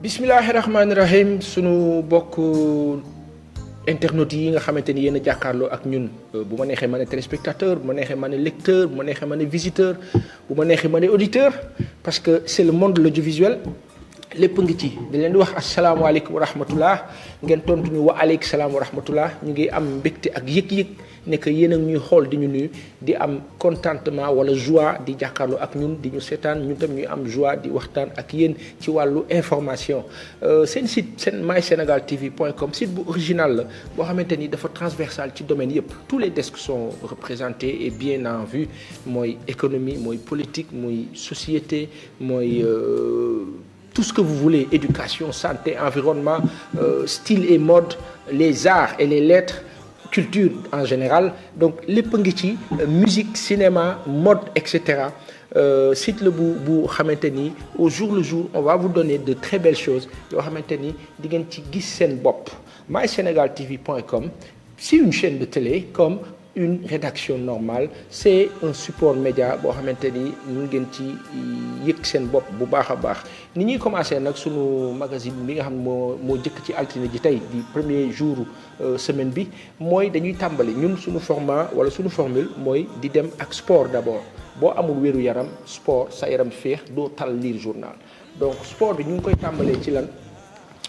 Bismillahirrahmanirrahim sunu bokk internautes yi nga xamante ni yéen a jàkkaarloo ak ñun bu ma neexee ma ne téléspectateur bu ma neexee ma ne lecteur bu ma neexee ma ne visiteur bu ma neexee ma ne auditeur parce que c'est le monde de l'audiovisuel lépp ngi ci di leen di wax asalaamaaleykum wa rahmatullah ngeen tontu ñu wa aleykum salaam wa rahmatullah ñu ngi am mbégte ak yëg-yëg ne que yéen a ñuy xool di ñu nuyu di am contentement wala joie di jàkkaarloo ak ñun di ñu seetaan ñun tam ñuy am joie di waxtaan ak yéen ci wàllu information seen site seen mysenegaltv.com site bu original la boo xamante ni dafa transversal ci domaine yëpp tous les desks sont représentés et bien en vue mooy économie mooy politique mooy société mooy tout ce que vous voulez, éducation, santé, environnement, style et mode, les arts et les lettres, culture en général. Donc, lépp ngi ci musique, cinéma, mode, etc. Site le bu xamante ni au jour le jour on va vous donner de très belles choses yoo xamante ni di ngeen ci gis seen bopp. mysenegaltv.com, c'est une chaîne de télé comme une rédaction normale, c'est un support média boo xamante ni mun ngeen ci yëg seen bopp bu baax a baax ni ñuy commencé nag sunu magazine bi nga xam ne moo jëkk ci altine ji tey di premier jour semaine bi mooy dañuy tàmbali ñun sunu format wala sunu formule mooy di dem ak sport d'abord boo amul wéru yaram sport sa yaram féex doo tal lire journal donc sport bi ñu ngi koy tàmbalee ci lan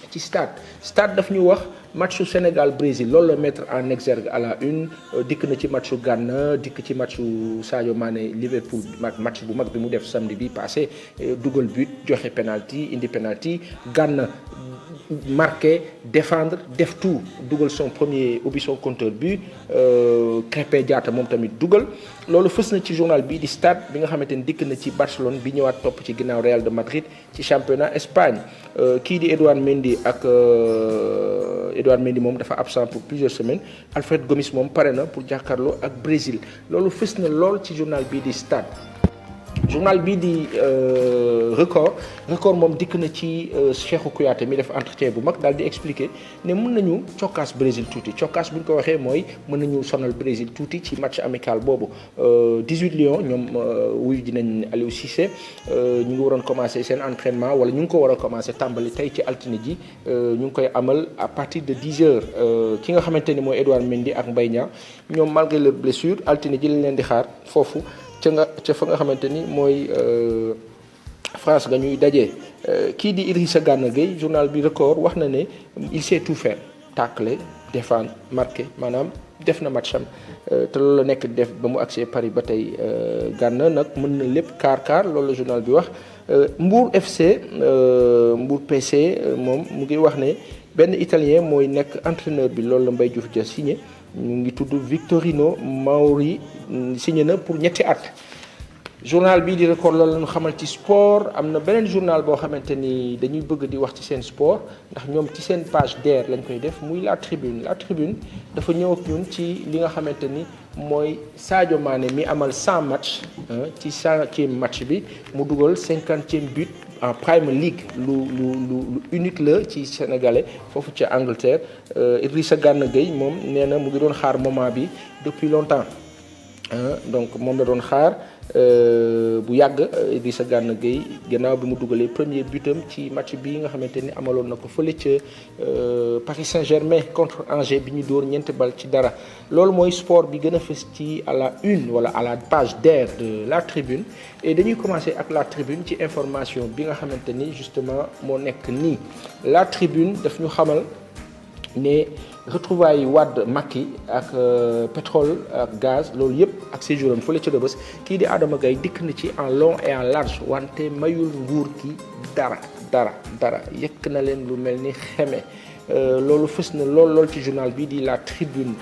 ci stade daf ñu wax matchu Sénégal Brésil loolu la mettre en exergue à la une dikk na ci matchu Ghana dikk ci matchu Sadio Mané Liverpool match bu mag bi mu def samedi bi passé dugal but joxe penalty indi penalty Ghana marqué défendre def tout dugal son premier ubbi son compteur but Krépin Diatta moom tamit dugal loolu fës na ci journal bi di stade bi nga xamante ni dikk na ci Barcelone bi ñëwaat topp ci ginnaaw Real de Madrid ci championnat Espagne kii di Edouard Mendy moom dafa absent pour plusieurs semaines Alfred Gomis moom pare na pour jàkkaarloo ak Brésil loolu fës na lool ci journal bii di stade. journal bii di record moom dikk na ci Cheikhou Kouyaté mi def entretien bu mag daal di expliquer ne mën nañu cokkaas Brésil tuuti cokkaas bu ñu ko waxee mooy mën nañu sonal Brésil tuuti ci match amical boobu 18 Lions ñoom wuyu dinañ Aliou Cissé ñu ngi waroon commencer seen entraînement wala ñu ngi ko war a commencer tàmbali tey ci altine ji ñu ngi koy amal à partir de 10 heures ki nga xamante ni mooy Edouard Mendy ak Mbaye Niang ñoom malgré les blessures altine ji lañ leen di xaar foofu ca fa nga xamante ni mooy France nga ñuy dajee kii di Idrissa Gana Gueye journal bi record wax na ne il sait tout faire tacler défendre marquer maanaam def na matcham te loolu la nekk def ba mu agsee Paris ba tey Gana nag mën na lépp kaar loolu la journal bi wax Mbour FC Mbour PC moom mu ngi wax ne benn italien mooy nekk entraîneur bi loolu la Mbaye Diouf Dia signé ñu ngi tudd Victorino Mauri signé na pour ñetti at journal bii di record loolu lañu xamal ci sport am na beneen journal boo xamante ni dañuy bëgg di wax ci seen sport ndax ñoom ci seen page DER lañ koy def muy la tribune dafa ñëw ak ñun ci li nga xamante ni mooy Sadio Mané mi amal 100 match ci 100e match bi mu dugal 50e but en Premier League lu unique la ci sénégalais foofu ca Angleterre Idrissa Gana Gueye moom nee na mu ngi doon xaar moment bi depuis longtemps donc moom la doon xaar bu yàgg Idrissa Gana Gueye gannaaw bi mu dugalee premier butam ci match bi nga xamante ni amaloon na ko fële ca Paris Saint-Germain contre Angers bi ñu dóor ñeenti bal ci dara loolu mooy sport bi gën a fës ci à la une wala à la page DER de la tribune et dañuy commencer ak la tribune ci information bi nga xamante ni justement moo nekk nii la tribune daf ñu xamal ne retrouvailles Wade Macky ak pétrole ak gaz loolu yëpp ak séjour am fële ca Rebeuss kii di Adama Gaye dikk na ci en long et en large wante mayul nguur gi dara yëkk na leen lu mel ni xeme loolu fës na lool ci journal bi di la tribune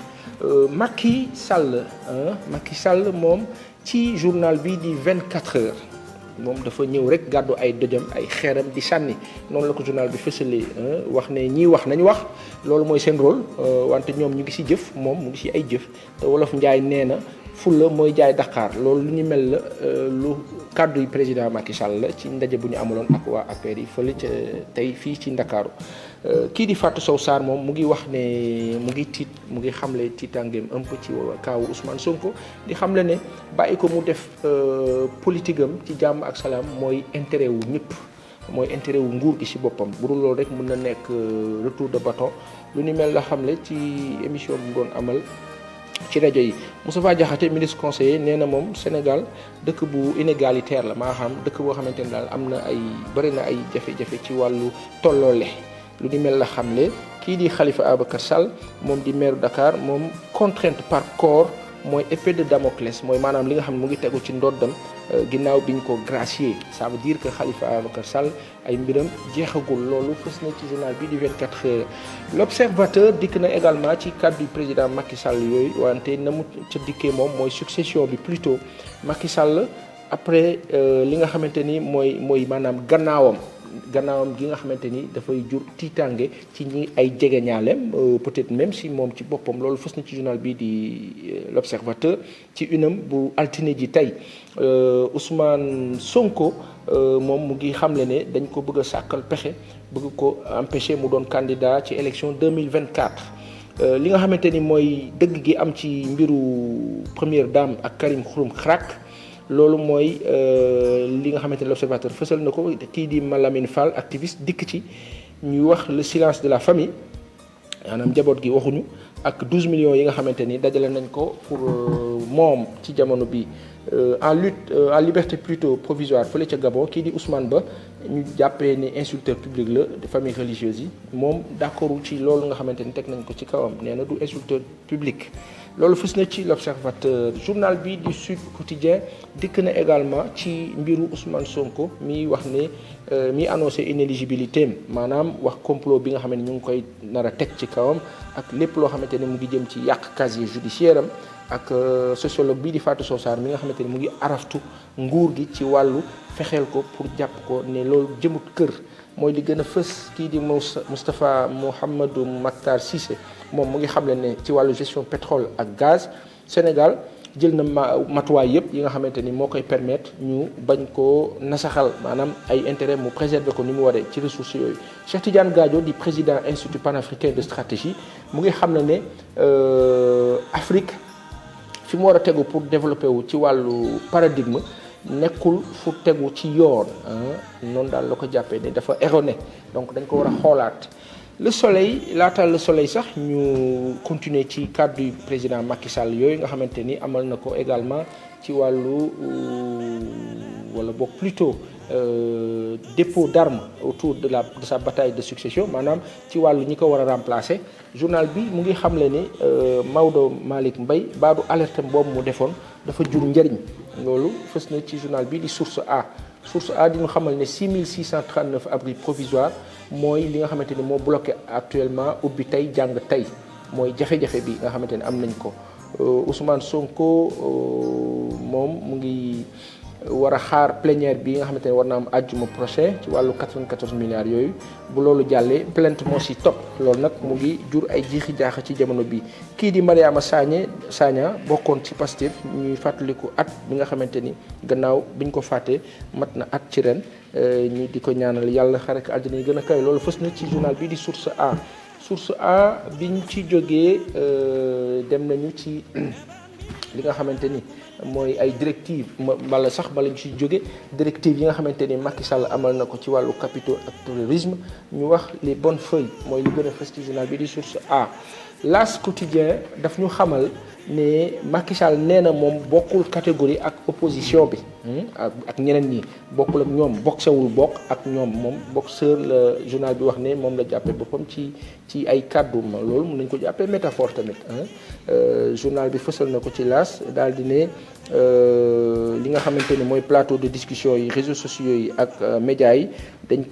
Macky Sall moom ci journal bi di 24 heures moom dafa ñëw rek gàddu ay dojam ay xeeram di sànni noonu la ko journal bi fësalee wax ne ñii wax nañu wax loolu mooy seen rôle wante ñoom ñu ngi ci jëf moom mu ngi ci ay jëf te wolof Njaay nee na fulla mooy jaay Dakar loolu lu ñu mel la lu kàddu yi président Macky Sall la ci ndaje bu ñu amaloon ak waa APR yi fële ca tey fii ci Ndakaaru kii di Fatou Sow Sarr moom mu ngi wax ne mu ngi tiit mu ngi xamle tiitangeem un peu ci kaawu Ousmane Sonko di xamle ne bàyyi ko mu def politique am ci jàmm ak salaam mooy intérêt wu ñëpp mooy intérêt wu nguur gi ci boppam bu dul loolu rek mën na nekk retour de bâton lu ni mel la xamle ci émission bu mu doon amal ci rajo yi. Moustapha Diakhaté ministre conseiller nee na moom Sénégal dëkk bu inégalitaire la maa xam dëkk boo xamante ne daal am na ay bëri na ay jafe-jafe ci wàllu tolloole lu ni mel la xamle. kii di Khalifa Ababacar Sall moom di maire Dakar moom contrainte par corps mooy épée de Damoclès mooy maanaam li nga xam ne mu ngi tegu ci ndoddam ginnaaw biñ ko gracier ça veut dire que Khalifa Ababacar Sall ay mbiram jeexagul loolu fës na ci journal bi di 24 heures. L'Observateur dikk na également ci kàddu président Macky Sall yooyu wante na mu ca dikkee moom mooy succession bi plutôt Macky Sall après li nga xamante ni mooy maanaam gannaawam gi nga xamante ni dafay jur tiitange ci ñi ay jegeñaaleem peut-être même si moom ci boppam loolu fës na ci journal bi di l'Observateur ci unam bu altine ji tey Ousmane Sonko moom mu ngi xamle ne dañ ko bëgg a sàkkal pexe bëgg ko empêcher mu doon candidat ci élection 2024 li nga xamante ni mooy dëgg gi am ci mbiru première dame ak Karim Xurum Xax loolu mooy li nga xamante ne l'Observateur fësal na ko kii di Malamine Fall activiste dikk ci ñuy wax le silence de la famille maanaam njaboot gi waxuñu ak 12 millions yi nga xamante ni dajale nañ ko pour moom ci jamono bi en lutte en liberté plutôt provisoire fële ca Gabon kii di Ousmane Ba ñu jàppee ni insulteur public la de famille religieuse yi moom d'accord ci loolu nga xamante ni teg nañ ko ci kawam nee na du insulteur public. loolu fës na ci l'Observateur journal bi du Sud Quotidien dikk na également ci mbiru Ousmane Sonko mi wax ne mi annoncé inéligibilité am maanaam wax complot bi nga xam ne ñu ngi koy nar a teg ci kawam ak lépp loo xamante ne mu ngi jëm ci yàq casier judiciaire am ak sociologue bii di Fatou Sow Sarr mi nga xamante ne mu ngi araftu nguur gi ci wàllu fexeel ko pour jàpp ko ne loolu jëmut kër mooy li gën a fës kii di Moustapha Mouhamadou Makhtar Cissé moom mu ngi xamle ne ci wàllu gestion pétrole ak gaz Sénégal jël na matuwaay yëpp yi nga xamante ni moo koy permettre ñu bañ koo nasaxal maanaam ay intérêt mu préserver ko ni mu waree ci ressources yooyu. Cheikh Tidiane Gadio di président institut panafricain de stratégie mu ngi xam ne Afrique fi mu war a tegu pour développer wu ci wàllu paradigme nekkul fu tegu ci yoon noonu daal la ko jàppee ne dafa erroné donc dañ ko war a xoolaat. Le Soleil laataal Le Soleil sax ñu continuer ci kàddu yu président Macky Sall yooyu nga xamante ni amal na ko également ci wàllu wala boog plutôt dépôt d'armes autour de sa bataille de succession maanaam ci wàllu ñi ko war a remplacer journal bi mu ngi xamle ni Maodo Malick Mbaye baadu alerte boobu mu defoon dafa jur njëriñ loolu fës na ci journal bi di Source A di ñu xamal ne 6639 abris provisoires mooy li nga xamante ni moo bloqué actuellement ubbi tey jàng tey mooy jafe-jafe bi nga xamante ni am nañ ko Ousmane Sonko moom mu ngi war a xaar plénière bi nga xamante ne war na am àjjuma prochain ci wàllu 94 milliards yooyu bu loolu jàllee plainte moo si topp loolu nag mu ngi jur ay jiixi jaaxa ci jamono bi kii di Mariama Sagna bokkoon ci Pastef ñuy fàttaliku at bi nga xamante ni gannaaw biñ ko fàttee mat na at ci ren ñu di ko ñaanal yàlla xare ko àjjana yi gën a kawe loolu fës na ci journal bi di Source A biñ ci jógee dem nañu ci li nga xamante ni mooy ay directives bala ñu ci jóge directives yi nga xamante ni Macky Sall amal na ko ci wàllu capitaux ak terrorisme ñu wax les bonnes feuilles mooy lu gën a fës ci journal bi di Source A. L'As quotidien daf ñu xamal ne Macky Sall nee na moom bokkul catégorie ak opposition bi ak ñeneen ñi bokkul ak ñoom boksewul bokk ak ñoom moom boxeur la journal bi wax ne moom la jàppee boppam ci ay kàddu ma loolu mun nañ ko jàppee métaphore tamit journal bi fësal na ko ci L'As daal di ne li nga xamante ni mooy plateau de discussion yi réseaux sociaux yi ak médias yi dañ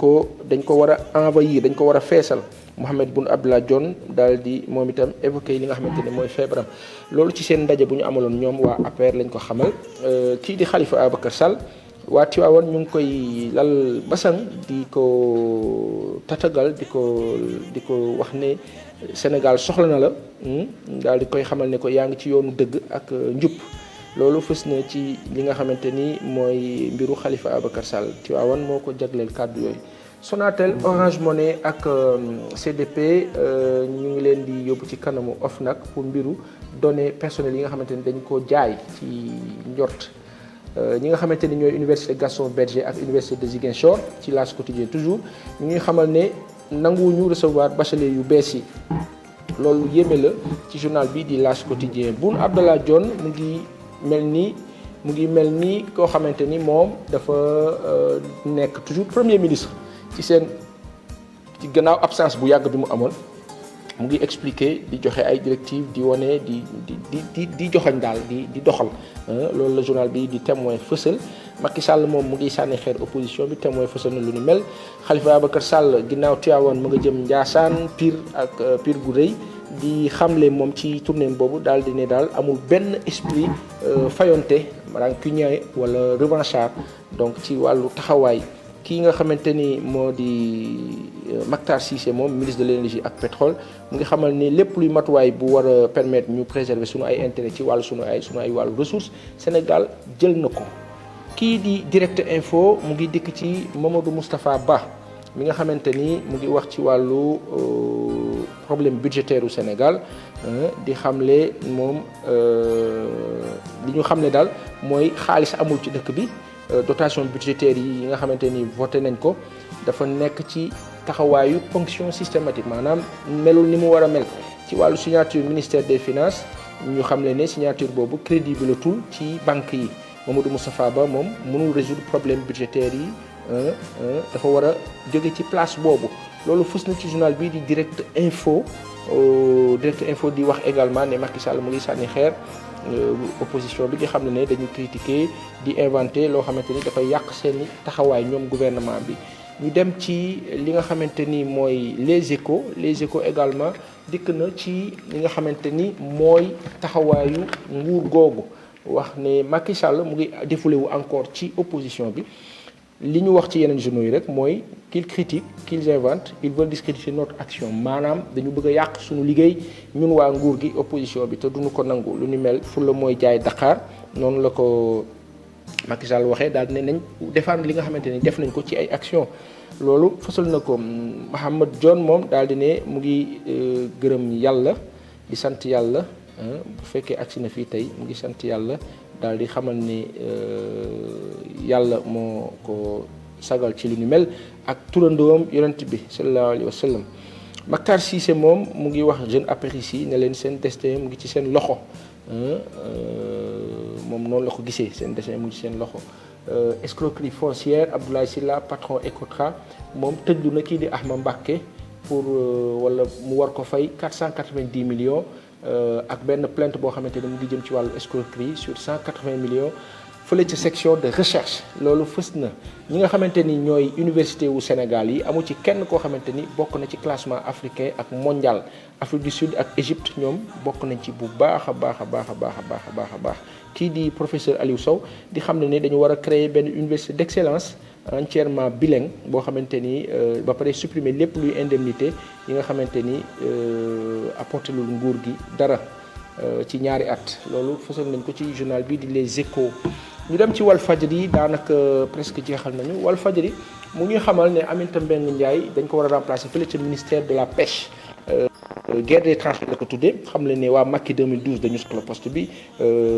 ko war a envahir dañ ko war a feesal Mohamed Boun Abdallah Dionne daal di moom itam évoqué li nga xamante ne mooy feebaram loolu ci seen ndaje bu ñu amaloon ñoom waa APR lañ ko xamal kii di Khalifa Ababacar Sall waa Tivaouane ñu ngi koy lal basang di ko tatagal di ko wax ne Sénégal soxla na la daal di koy xamal ne ko yaa ngi ci yoonu dëgg ak njub loolu fës na ci li nga xamante ni mooy mbiru Khalifa Ababacar Sall Tivaouane moo ko jagleel kàddu yooyu. Sonatel Orange Money ak CDP ñu ngi leen di yóbbu ci kanamu OFNAC pour mbiru données personnelles yi nga xamante ni dañ ko jaay ci njort ñi nga xamante ni ñooy université Gaston Berger ak université de Ziguinchor ci L'As Quotidien toujours ñu ngi xamal ne nanguwuñu recevoir bachelier yu bees yi loolu yéeme la ci journal bi di L'As Quotidien. Boun Abdallah Dionne mu ngi mel ni koo xamante ni moom dafa nekk toujours premier ministre ci gannaaw absence bu yàgg bi mu amoon. mu ngi expliquer di joxe ay directives di wane di joxañ daal di doxal loolu la journal bi di Témoin fësal. Macky Sall moom mu ngi sànni xeer opposition bi Témoin fësal na lu ni mel. Khalifa Ababacar Sall ginnaaw Tivaouane mu nga jëm Ndiassane Pire gu rëy di xamle moom ci tournée boobu daal di ne daal amul benn esprit fayonte rancunier wala revanchard donc ci wàllu taxawaay. kii nga xamante ni moo di Mactar Cissé moom ministre de l'énergie ak pétrole mu ngi xamal ni lépp luy matuwaay bu war a permettre ñu préserver sunu ay intérêt ci wàllu sunu ay wàllu ressources Sénégal jël na ko. kii di Direct Info mu ngi dikk ci Mamadou Moustapha Ba mi nga xamante ni mu ngi wax ci wàllu problème budgétaire u Sénégal di xamle moom li ñu xamle daal mooy xaalis amul ci dëkk bi. dotation budgétaire yi nga xamante ni voté nañ ko dafa nekk ci taxawaayu ponction systématique maanaam melul ni mu war a mel ci wàllu signature ministère des finances ñu xam ne signature boobu crédible tul ci banque yi Mamadou Moustapha Ba moom mënul résoudre problème budgétaire yi dafa war a jóge ci place boobu loolu fës na ci journal bii di Direct Info di wax également ne Macky Sall mu ngi sànni xeer opposition bi nga xam ne dañu critiquer di inventer loo xamante ni dafay yàq seeni taxawaay ñoom gouvernement bi. ñu dem ci li nga xamante ni mooy les échos également dikk na ci li nga xamante ni mooy taxawaayu nguur googu wax ne Macky Sall mu ngi défoulé wu encore ci opposition bi. li ñu wax ci yeneen journaux yi rek mooy qu'ils critiquent qu'ils inventent ils veulent discréditer notre action maanaam dañu bëgg a yàq suñu liggéey ñun waa nguur gi opposition bi te duñu ko nangu lu ni mel fu la mooy jaay Dakar noonu la ko Macky Sall waxee daal ne nañ défendre li nga xamante ni def nañ ko ci ay action loolu fësal na ko Mahammed Dione moom daal di ne mu ngi gërëm yàlla di sant yàlla bu fekkee agsi na fii tey mu ngi sant yàlla daal di xamal ni yàlla moo ko sagal ci lu ni mel ak turandoom yonent bi sallallahu alayhi wa sallam. Mactar Cissé moom mu ngi wax jeune apéristes yi ne leen seen destin mu ngi ci seen loxo moom noonu la ko gisee seen destin mu ngi ci seen loxo. Escroquerie foncière Abdoulaye Sylla patron Ecotra moom tëjlu na kii di Ahmed Mbacké pour wala mu war ko fay 490 millions. ak benn plainte boo xamante ni mu ngi jëm ci wàllu escroquerie sur 180 millions fële ca section de recherche loolu fës na ñi nga xamante ni ñooy université wu Sénégal yi amu ci kenn koo xamante ni bokk na ci classement africain ak mondial Afrique du Sud ak Égypte ñoom bokk nañ ci bu baax a baax kii di professeur Aliou Sow di xam ne dañu war a créer benn université d'excellence entièrement bilingue boo xamante ni ba pare supprimer lépp luy indemnité yi nga xamante ni apporté lul nguur gi dara ci ñaari at loolu fësal nañ ko ci journal bi di Les Échos. ñu dem ci Walfadjri daanaka presque jeexal nañu Walfadjri mu ngi xamal ne Aminata Mbengue Ndiaye dañ ko war a remplacer fële ca ministère de la pêche. guerre des transferts la ko tuddee xam leen ne waa Macky 2012 dañu soxla poste bi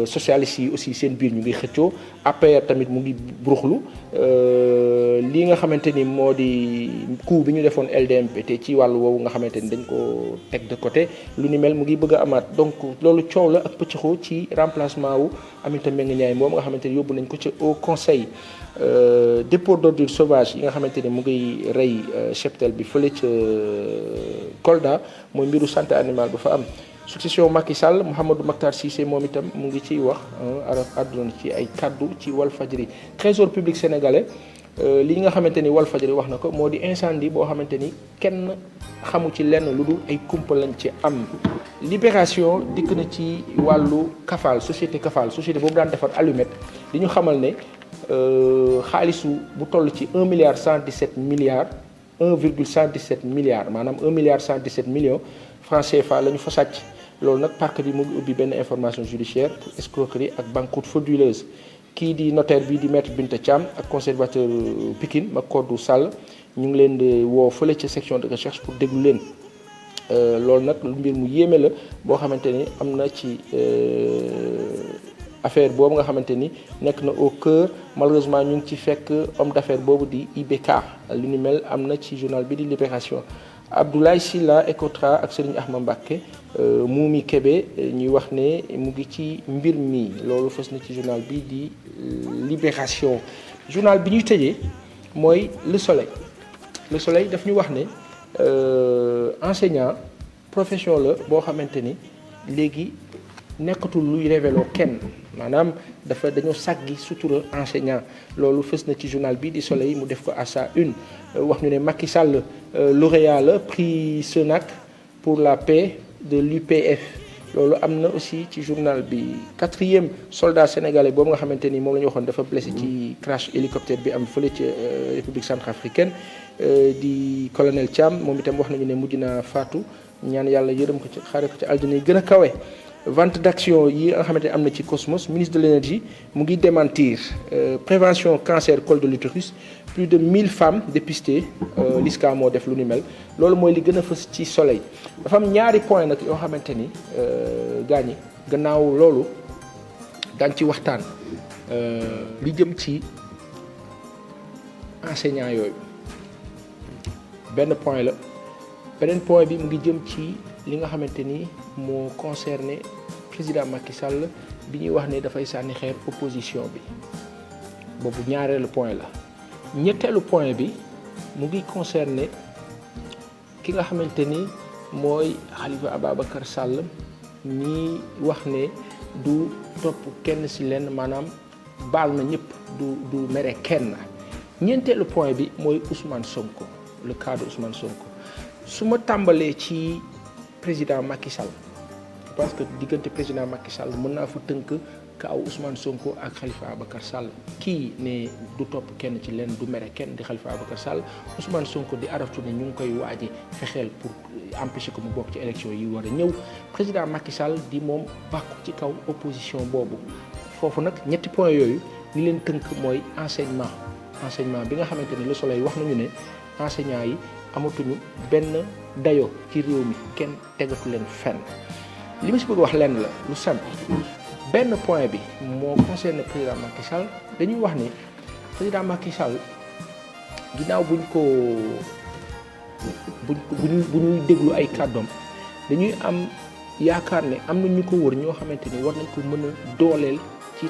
socialistes yi aussi seen biir ñu ngi xëccoo APR tamit mu ngi buruxlu lii nga xamante ni moo di coup bi ñu defoon LDMP te ci wàllu woowu nga xamante ni dañ ko teg de côté lu ni mel mu ngi bëgg a amaat donc loolu coow la ak pëccëxoo ci remplacement wu Aminata Mbengue Ndiaye moom nga xamante ni yóbbu nañ ko ci au conseil dépôt d'ordures sauvages yi nga xamante ni mu ngi rey cheptel bi fële ca Kolda mooy mbiru santé animale ba fa am succession Macky Sall Mouhamadou Mactar Cissé moom itam mu ngi ciy wax àdduna ci ay kaddu ci Walfadjri trésor public sénégalais li nga xamante ni Walfadjri wax na ko moo di incendie boo xamante ni kenn xamu ci lenn lu dul ay kumpa lañ ci am. Libération dikk na ci wàllu Kafal société boobu daan defar allumette di ñu xamal ne xaalisu bu toll ci 1,117 milliards 1,117 milliards maanaam 1,117 millions francs CFA la ñu fa sàcc loolu nag parquet bi mu ngi ubbi benn information judiciaire pour escroquerie ak banqueroute frauduleuse kii di notaire bi di maître Binta Thiam ak conservateur Pikine Macodou Sall ñu ngi leen di woo fële ca section de recherche pour déglu leen loolu nag mbir mu yéeme la boo xamante ni am na ci affaire boobu nga xamante ni nekk na au cœur malheureusement ñu ngi ci fekk homme d'affaires boobu di IBK li ni mel am na ci journal bi di Libération. Abdoulaye Sylla Ecotra ak Serigne Ahmad Mbacké Moumi Kébé ñuy wax ne mu ngi ci mbir mi loolu fës na ci journal bi di Libération. journal bi ñuy tëjee mooy Le Soleil daf ñu wax ne enseignant profession la boo xamante ni léegi nekkatul luy révélo kenn maanaam dañoo sàggi sutura enseignant loolu fës na ci journal bi di Soleil mu def ko à sa une wax ñu ne Macky Sall lauréat la prix Senac pour la paix de l'UPF loolu am na aussi ci journal bi 4e soldat sénégalais boobu nga xamante ni moom la ñu waxoon dafa blessé ci crash hélicoptère bi am fële ci République centrafricaine di colonel Thiam moom itam wax nañu ne mujj na faatu ñaan yàlla yërëm ko ci xaare ko ci aljana yi gën a kawe. vente d'action yi nga xamante ne am na ci Cosmos ministre de l'énergie mu ngi démentir prévention cancer col de l'utérus plus de 1000 femmes dépistées l'ISCA moo def lu ni mel loolu mooy li gën a fës ci Soleil. dafa am ñaari point nag yoo xamante ni gaañi gannaaw loolu daañ ci waxtaan li jëm ci enseignants yooyu benn point la beneen point bi mu ngi jëm ci li nga xamante ni moo concerné président Macky Sall bi ñuy wax ne dafay sànni xeer opposition bi boobu ñaareelu point la ñetteelu point bi mu ngi concerné ki nga xamante ni mooy Khalifa Ababacar Sall ñi wax ne du topp kenn ci lenn maanaam baal na ñëpp du mere kenn ñeenteelu point bi mooy Ousmane Sonko le cas de Ousmane Sonko su ma tàmbalee ci président Macky Sall parce que diggante président Macky Sall mën naa fa tënk kaaw Ousmane Sonko ak Khalifa Ababacar Sall kii ne du topp kenn ci leen du mere kenn di Khalifa Ababacar Sall Ousmane Sonko di araftu ne ñu ngi koy waaje fexeel pour empêcher ko mu bokk ci élection yi war a ñëw président Macky Sall di moom bàkku ci kaw opposition boobu foofu nag ñetti point yooyu li leen tënk mooy enseignement bi nga xamante ne Le Soleil wax nañu ne enseignants yi amatuñu benn dayo ci réew mi kenn tegatu leen fenn li ma si bëgg wax lenn la lu simple benn point bi moo concerne président Macky Sall dañuy wax ne président Macky Sall ginnaaw bu ñuy déglu ay kàddoom dañuy am yaakaar ne am na ñu ko wër ñoo xamante ni war nañ ko mën a dooleel ci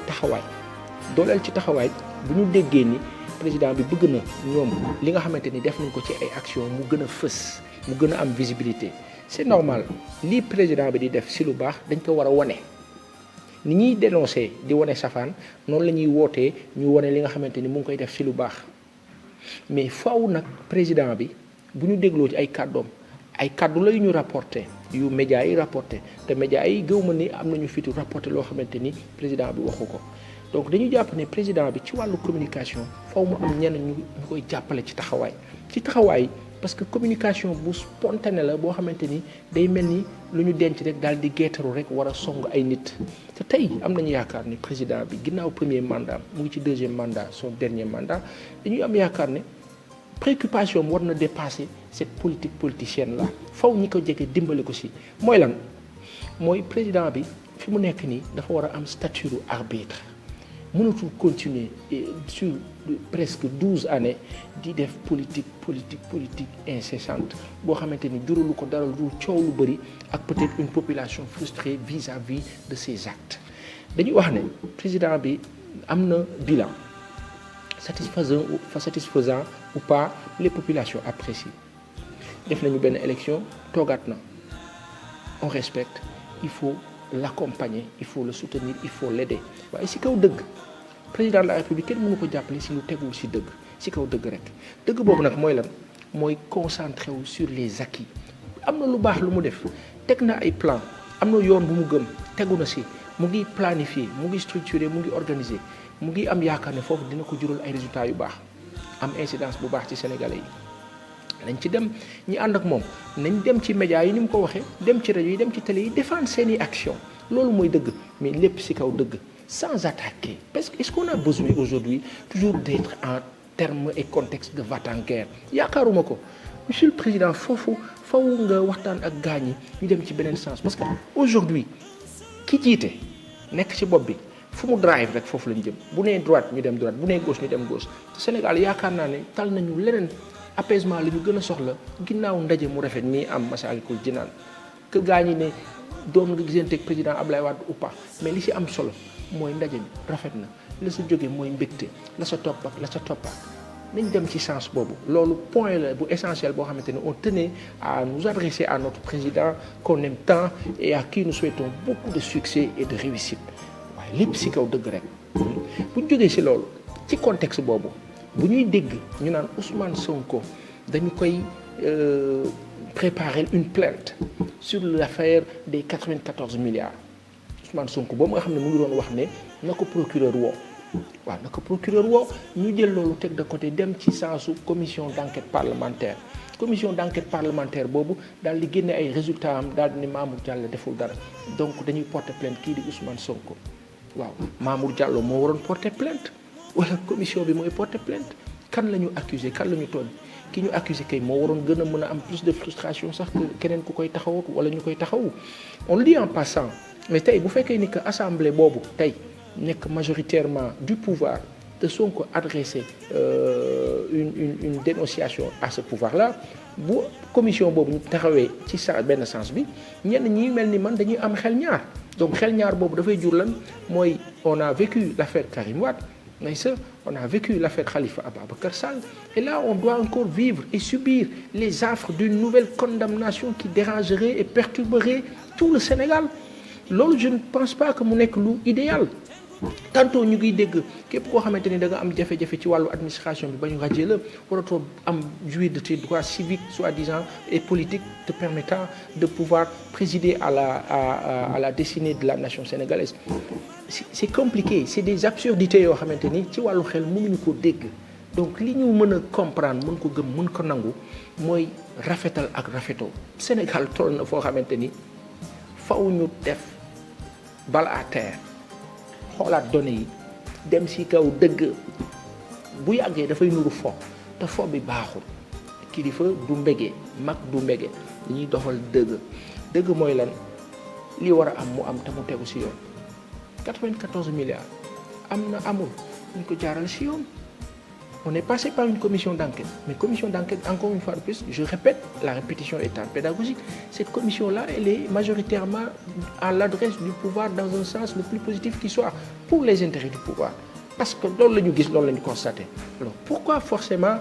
taxawaay bu ñu déggee ni président bi bëgg na ñoom li nga xamante ni def nañ ko ci ay action mu gën a fës mu gën a am visibilité c'est normal lii président bi di def si lu baax dañ ko war a wane ni ñuy dénoncer di wane safaan noonu la ñuy wootee ñu wane li nga xamante ni mu ngi koy def si lu baax mais faaw nag président bi bu ñu dégloo ci ay kàddoom ay kàddu la yu ñu rapporté yu médias yi rapporté te médias yi gëw ma ni am nañu fitu rapporté loo xamante ni président bi waxu ko donc dañu jàpp ne président bi ci wàllu communication faw mu am ñenn ñu koy jàppale ci taxawaay parce que communication bu spontané la boo xamante ni day mel ni lu ñu denc rek daal di geetaru rek war a song ay nit te tey am nañu yaakaar ne président bi ginnaaw premier mandat mu ngi ci deuxième mandat son dernier mandat dañuy am yaakaar ne préoccupation war na dépasser cette politique politicienne là faw ñi ko jege dimbale ko si mooy lan mooy président bi fi mu nekk nii dafa war a am statut d'arbitre mënatul continuer sur presque 12 années di def politique incessante boo xamante ni juralu ko dara lu coow lu bëri ak peut-être une population frustrée vis-à-vis de ses actes dañuy wax ne président bi am na bilan satisfaisant ou pas les populations apprécient def nañu benn élection toogaat na on respecte il faut l'accompagner il faut le soutenir il faut l'aider waaye si kaw dëgg président de la république kenn mënu ko jàppale si lu tegul si dëgg si kaw dëgg rek dëgg boobu nag mooy lan mooy concentré wu sur les acquis am na lu baax lu mu def teg na ay plan am na yoon bu mu gëm tegu na si mu ngi planifier mu ngi structurer mu ngi organiser mu ngi am yaakaar ne foofu dina ko jural ay résultats yu baax am incidence bu baax ci sénégalais yi nañ ci dem ñi ànd ak moom nañ dem ci médias yi ni mu ko waxee dem ci rajo yi dem ci télé yi défendre seeni action loolu mooy dëgg mais lépp si kaw dëgg sans attaquer parce que est-ce qu'on a besoin aujourd'hui toujours d'être en termes et contexte de va-t-en-guerre yaakaaruma ko monsieur le président foofu faw nga waxtaan ak gaañ yi ñu dem ci beneen sens parce que aujourd'hui ki jiite nekk ci bopp bi fu mu drive rek foofu lañu jëm bu nee droite ñu dem droite bu nee gauche ñu dem gauche Sénégal yaakaar naa ne tal nañu leneen apaisement la ñu gën a soxla ginnaaw ndaje mu rafet nii am Massalikul Jinaan que gaa ñi ne doon nga gisante ak président Ablaye Wade ou pas mais li ci am solo mooy ndaje bi rafet na la sa jóge mooy mbégte la sa topp ak la sa toppaat nañ dem ci sens boobu loolu point la bu essentiel boo xamante ne on tenait à nous adresser à notre président qu'on aime tant et à qui nous souhaitons beaucoup de succès et de réussite waaye lépp ci kaw dëgg rek bu ñu jógee ci loolu ci contexte boobu bu ñuy dégg ñu naan Ousmane Sonko dañu koy préparer une plainte sur l'affaire des 94 milliards Ousmane Sonko boobu nga xam ne mu ngi doon wax ne na ko procureur woo waaw na ko procureur woo ñu jël loolu teg de côté dem ci sensu commission d'enquête parlementaire boobu daal di génne ay résultats am daal di ne Mamour Diallo deful dara donc dañuy porter plainte kii di Ousmane Sonko waaw Mamour Diallo moo waroon porter plainte wala commission bi mooy porter plainte kan la ñu accusé kan la ñu tooñ ki ñu accusé kay moo waroon gën a mën a am plus de frustration sax que keneen ku koy taxaw wala ñu koy taxawu on le dit en passant mais tey bu fekkee ni que assemblée boobu tey nekk majoritairement du pouvoir de Sonko adresser une dénonciation à ce pouvoir-là bu commission boobu ñu taxawee ci benn sens bi ñenn ñi mel ni man dañuy am xel ñaar donc xel ñaar boobu dafay jur lan mooy on a vécu l'affaire Karim Wade on a vécu l'affaire Khalifa Ababacar Sall et là on doit encore vivre et subir les affres d'une nouvelle condamnation qui dérangerait et perturberait tout le Sénégal loolu je ne pense pas que mu nekk lu idéal tantôt ñu ngi dégg képp koo xamante ni da nga am jafe-jafe ci wàllu administration bi ba ñu rajee la waratoo am jouir de tes droits civiques soi-disant et politiques te permettant de pouvoir présider à la destinée de la nation sénégalaise c'est compliqué c'est des absurdités yoo xamante ni ci wàllu xel mënuñu ko dégg donc li ñu mën a comprendre mën ko gëm mën ko nangu mooy rafetal ak rafetoo Sénégal toll na foo xamante ni faw ñu def bal à terre xoolaat données yi dem ci kaw dëgg bu yàggee dafay nuru fo te fo bi baaxul kilifa du mbégee mag du mbégee dañuy doxal dëgg mooy lan li war a am mu am te mu tegu ci yoon 94 milliards am na amul ñu ko jaarale ci yoon on est passé par une commission d'enquête mais commission d'enquête encore une fois de plus je répète la répétition étant pédagogique cette commission-là elle est majoritairement à l'adresse du pouvoir dans un sens le plus positif qui soit pour les intérêts du pouvoir parce que loolu la ñu gis loolu la ñu constaté alors pourquoi forcément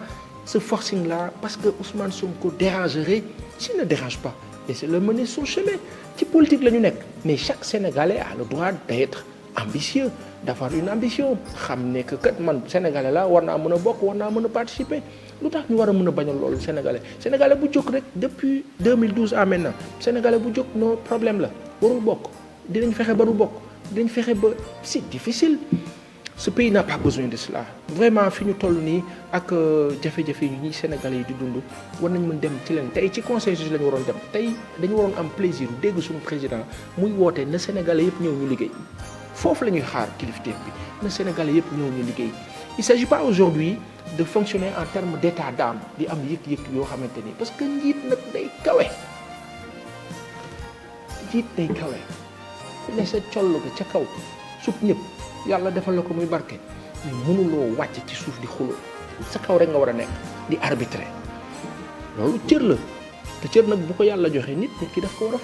ce forcing-là parce que Ousmane Sonko dérangerait s'il ne dérange pas laissez-le mener son chemin ci politique la ñu nekk mais chaque Sénégalais a le droit d'être ambitieux d'avoir une ambition xam ne que kat man sénégalais la war naa mën a bokk war naa mën a participer lu tax ñu war a mën a bañal loolu sénégalais bu jóg rek depuis 2012 à maintenant sénégalais bu jóg no problème la warul bokk dinañ fexe ba du bokk dinañ fexe ba c'est difficile ce pays n'a pas besoin de cela vraiment fi ñu toll nii ak jafe-jafe yi ñi sénégalais yi di dund war nañ mën dem ci leen tey ci consensus la ñu waroon dem tey dañu waroon am plaisir dégg suñu président muy woote na sénégalais yëpp ñëw ñu liggéey foofu la ñuy xaar kilifteef bi na Sénégalais yëpp ñëw ñu liggéey il s'agit pas aujourd'hui de fonctionner en termes d'état d'âme di am yëg-yëg yoo xamante ni parce que njiit nag day kawe ku ne sa coll ga ca kaw sut ñëpp yàlla defal la ko muy barke mais mënuloo wàcc ci suuf di xuloo sa kaw rek nga war a nekk di arbitrer loolu cër la te cër nag bu ko yàlla joxe nit ki daf ko war a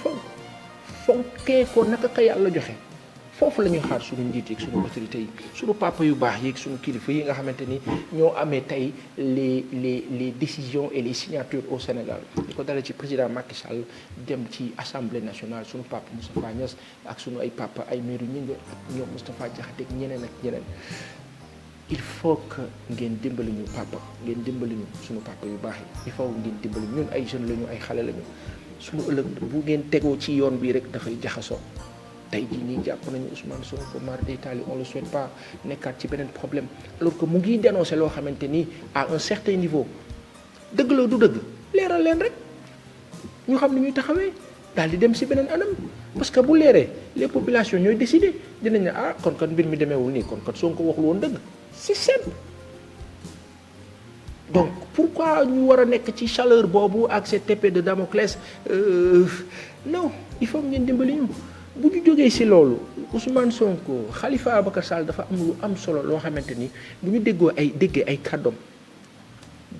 fonkee ko naka ka yàlla joxe foofu la ñuy xaar suñu njiit yi ak suñu autorités yi suñu papa yu baax yi ak suñu kilifa yi nga xamante ni ñoo amee tey les décisions et les signatures au Sénégal di ko dalee ci président Macky Sall dem ci assemblée nationale suñu papa Moustapha Niasse ak suñu ay papa ay maire ñi nga ñoom Moustapha Diakhaté ak ñeneen il faut que ngeen dimbali ñu papa ngeen dimbali ñu suñu papa yu baax yi il faut ngeen dimbali ñun ay jeunes lañu ay xale lañu suñu ëllëg bu ngeen tegoo ci yoon bii rek dafay jaxasoo tey jii nii jàpp nañu Ousmane Sonko mar d'Italie on le souhaite pas nekkaat ci beneen problème alors que mu ngi dénoncer loo xamante ni à un certain niveau dëgg la du dëgg leeral leen rek ñu xam ni ñuy taxawee daal di dem ci beneen anam parce que bu leeree les populations ñooy décider dinañ ne kon mbir mi demeewul nii kon Sonko waxul woon dëgg c'est simple donc pourquoi ñu war a nekk ci chaleur boobu ak cette épée de Damoclès non il faut ngeen dimbali ñu bu ñu jógee ci loolu Ousmane Sonko Khalifa Ababacar Sall dafa am lu am solo loo xamante ni bu ñu déggee ay kàddoom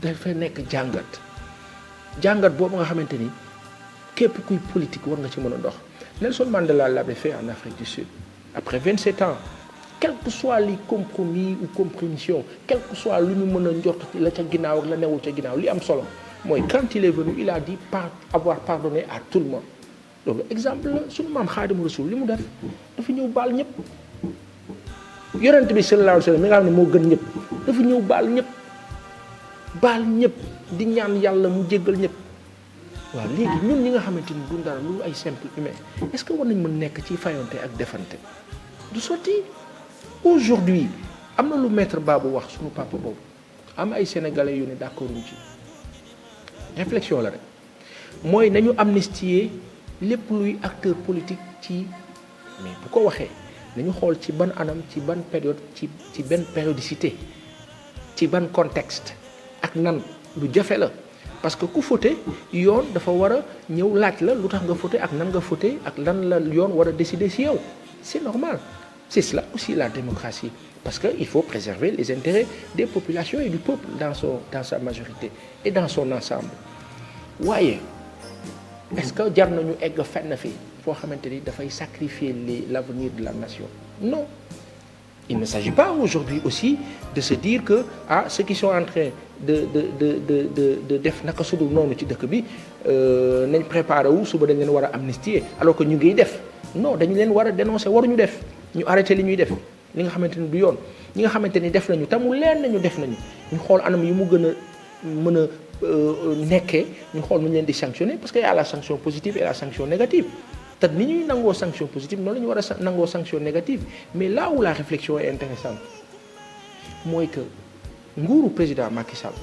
dafa nekk jàngat boobu nga xamante ni képp kuy politique war nga ci mën a dox. Nelson Mandela l'avait fait en Afrique du Sud après 27 ans quel que soit les compromis ou compromissions quel que soit lu ñu mën a njort la ca ginnaaw ak la newul ca ginnaaw li am solo mooy quand il est venu il a dit avoir pardonné à tout le monde. loolu exemple la suñu maam Xaadimu Rasuul li mu def dafa ñëw baal ñëpp yonent bi sallallahu alayhi wa sallam mi nga xam ne moo gën ñëpp dafa ñëw baal ñëpp di ñaan yàlla mu jéggal ñëpp. waaw léegi ñun ñi nga xamante ni du dara lu ay simple humain est-ce que war nañ mën nekk ci fayonte ak defante du sotti. aujourd'hui am na lu maître Babou wax suñu papa boobu am ay sénégalais yu ne d'accord ñu ci réflexion la rek mooy nañu amnistier lépp luy acteur politique ci mais bu ko waxee nañu xool ci ban anam ci ban période ci benn périodicité ci ban contexte ak nan lu jafe la parce que ku fauté yoon dafa war a ñëw laaj la lu tax nga fauté ak nan nga fauté ak lan la yoon war a décider ci yow c'est normal c'est cela aussi la démocratie parce que il faut préserver les intérêts des populations et du peuple dans sa majorité et dans son ensemble waaye est-ce que jar nañu egg fenn fi foo xamante ni dafay sacrifier l'avenir de la nation non il ne s'agit pas aujourd'hui aussi de se dire que ceux qui sont en train de def naka sudul noonu ci dëkk bi nañ préparé wu suba dañ leen war a amnistier alors que ñu ngi def non dañu leen war a dénoncer waruñu def ñu arrêté li ñuy def li nga xamante ni du yoon ñi nga xamante ni def nañu te mu leen nañu def nañu ñu xool anam yi mu gën a mën a nekkee ñu xool nu ñu leen di sanctionner parce que y a la sanction positive et la sanction négative te ni ñuy nangoo sanction positive noonu la ñu war a nangoo sanction négative mais là où la réflexion est intéressante mooy que nguuru président Macky Sall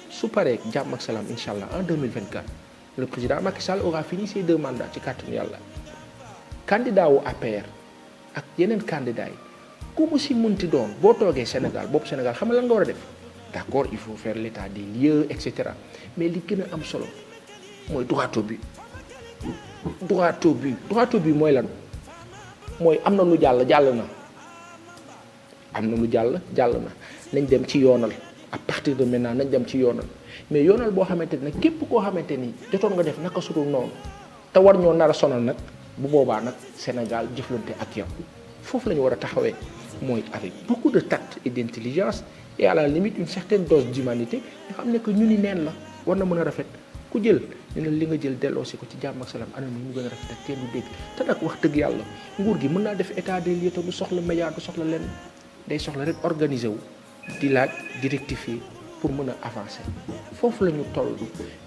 su paree jàmm ak salaam incha allah en 2024 le président Macky Sall aura fini ses 2 mandats ci kàttanu yàlla candidat wu APR ak yeneen candidat yi ku mu si munti doon boo toogee Sénégal bopp Sénégal xam nga lan nga war a def d'accord il faut faire l'état des lieux et cetera mais li gën a am solo mooy droit au but mooy lan mooy am na lu jàll na am na lu jàll na nañ dem ci yoonal à partir de maintenant nañ dem ci yoonal mais yoonal boo xamante ne képp koo xamante ni jotoon nga def naka sudul noonu te war ñoo nar a sonal nag bu boobaa nag Sénégal jëflante ak yow foofu la ñu war a taxawee mooy avec beaucoup de tact et d'intelligence et à la limite une certaine dose d'humanité nga xam ne que ñu ni neen la war na mën a rafet ku jël ñu ne li nga jël delloosi ko ci jàmm ak salaam anam yi mu gën a rafet ak kenn du dégg te nag wax dëgg yàlla nguur gi mën naa def état des lieux te du soxla média du soxla lenn day soxla rek organiser wu di laaj di rectifier pour mën a avancer foofu la ñu toll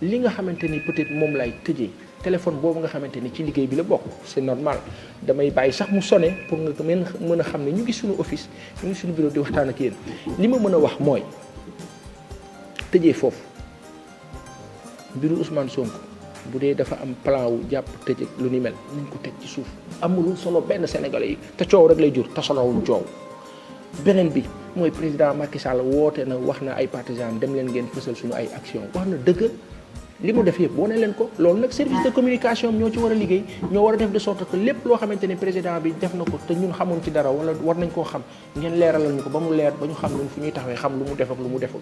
li nga xamante ni peut-être moom lay tëjee téléphone boobu nga xamante ni ci liggéey bi la bokk c'est normal damay bàyyi sax mu sonné pour nga mën a xam ne ñu ngi suñu office ñu ngi suñu bureau di waxtaan ak yéen li ma mën a wax mooy tëjee foofu mbiru Ousmane Sonko bu dee dafa am plan wu jàpp tëj lu ni mel nañ ko teg ci suuf amulul solo benn Sénégalais yi te coow rek lay jur te solowul coow beneen bi mooy président Macky Sall woote na wax na ay partisans dem leen ngeen fësal suñu ay action wax na dëgg li mu def yëpp wane leen ko loolu nag service de communication ñoo ci war a liggéey ñoo war a def de sorte que lépp loo xamante ne président bi def na ko te ñun xamuñ ci dara wala war nañ koo xam ngeen leeralal ñu ko ba mu leer ba ñu xam ñun fu ñuy taxawee xam lu mu def ak lu mu deful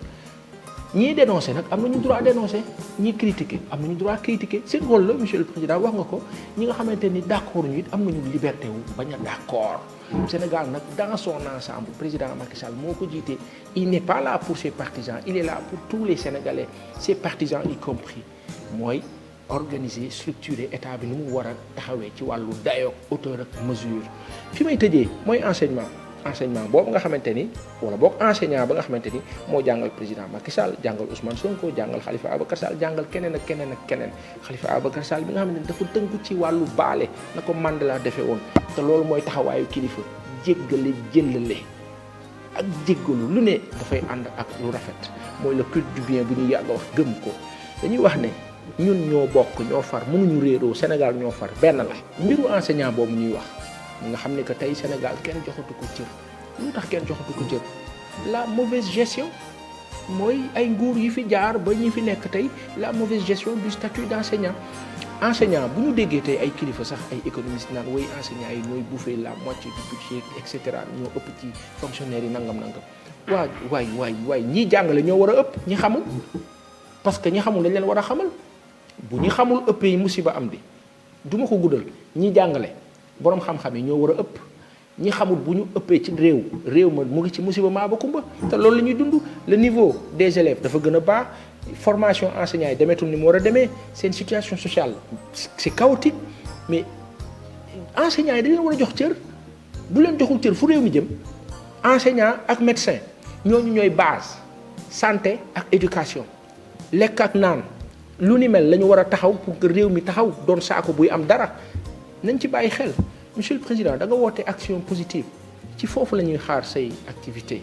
ñii dénoncé nag am nañu droit dénoncer ñii critiquer am nañu droit critiquer seen rôle la monsieur le président wax nga ko ñi nga xamante ni d'accord ñu it am nañu liberté wu bañ a d'accord Sénégal nag dans son ensemble président Macky Sall moo ko jiite il n'est pas là pour ses partisans il est là pour tous les Sénégalais ses partisans y compris mooy organiser structurer état bi nu mu war a taxawee ci wàllu dayoog hauteur ak mesure fi may tëjee mooy enseignement boobu nga xamante ni wala boog enseignant ba nga xamante ni moo jàngal président Macky Sall jàngal Ousmane Sonko jàngal Khalifa Ababacar Sall jàngal keneen ak keneen ak keneen Khalifa Ababacar Sall bi nga xamante ni dafa tënku ci wàllu baale na ko Mandela defee woon te loolu mooy taxawaayu kilifa jéggale jëllale ak jéggalu lu ne dafay ànd ak lu rafet mooy le culte du bien bu ñu yàgg wax gëm ko dañuy wax ne ñun ñoo bokk ñoo far mënuñu réeroo Sénégal ñoo far benn la mbiru enseignant boobu ñuy wax nga xam ne que tey Sénégal kenn joxatu ko cër lu tax kenn joxatu ko cër la mauvaise gestion mooy ay nguur yi fi jaar ba ñi fi nekk tey la mauvaise gestion du statut d'enseignant enseignant bu ñu déggee tey ay kilifa sax ay économistes naan way enseignants yi ñooy bouffer la moitié du budget et cetera ñoo ëpp ci fonctionnaires yi nangam waay ñii jàngale ñoo war a ëpp ñi xamul parce que ñi xamul dañ leen war a xamal bu ñi xamul ëppee musiba am di du ma ko guddal ñi jàngale borom xam-xam yi ñoo war a ëpp ñi xamul bu ñu ëppee ci réew ma mu ngi ci musiba maa ba kumba te loolu la ñuy dund le niveau des élèves dafa gën a baax formation enseignants yi demeetul ni mu war a demee seen situation sociale c'est chaotique mais enseignants yi dañ leen war a jox cër bu leen joxul cër fu réew mi jëm enseignant ak médecin ñooñu ñooy base santé ak éducation lekk ak naan lu ni mel la ñu war a taxaw pour que réew mi taxaw doon saako buy am dara nañ ci bàyyi xel monsieur le président da nga woote action positive ci foofu la ñuy xaar say activité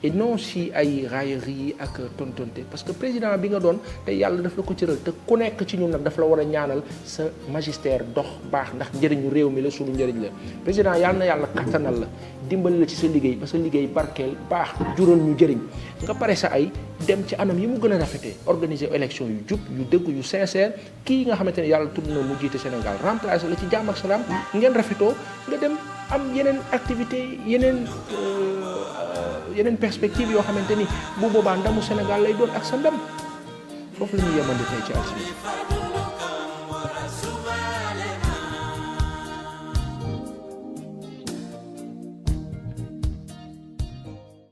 et non si ay raillerie ak tontonte parce que président bi nga doon te yàlla daf la ko cëral te ku nekk ci ñun nag daf la war a ñaanal sa magistère dox baax ndax njëriñu réew mi la suñu njëriñ la président yàlla na yàlla kattanal la dimbali la ci sa liggéey ba sa liggéey barkeel baax jural ñu jëriñ nga pare sa ay dem ci anam yi mu gën a rafetee organiser élection yu jub yu dëgg yu sincère kii nga xamante ne yàlla tudd na mu jiite Sénégal remplacer la ci jàmm ak salaam ngeen rafetoo nga dem am yeneen activité yeneen perspective yoo xamante ni bu boobaa ndamu Sénégal lay doon ak sa ndam foofu la ñuy yemandi tey ci altine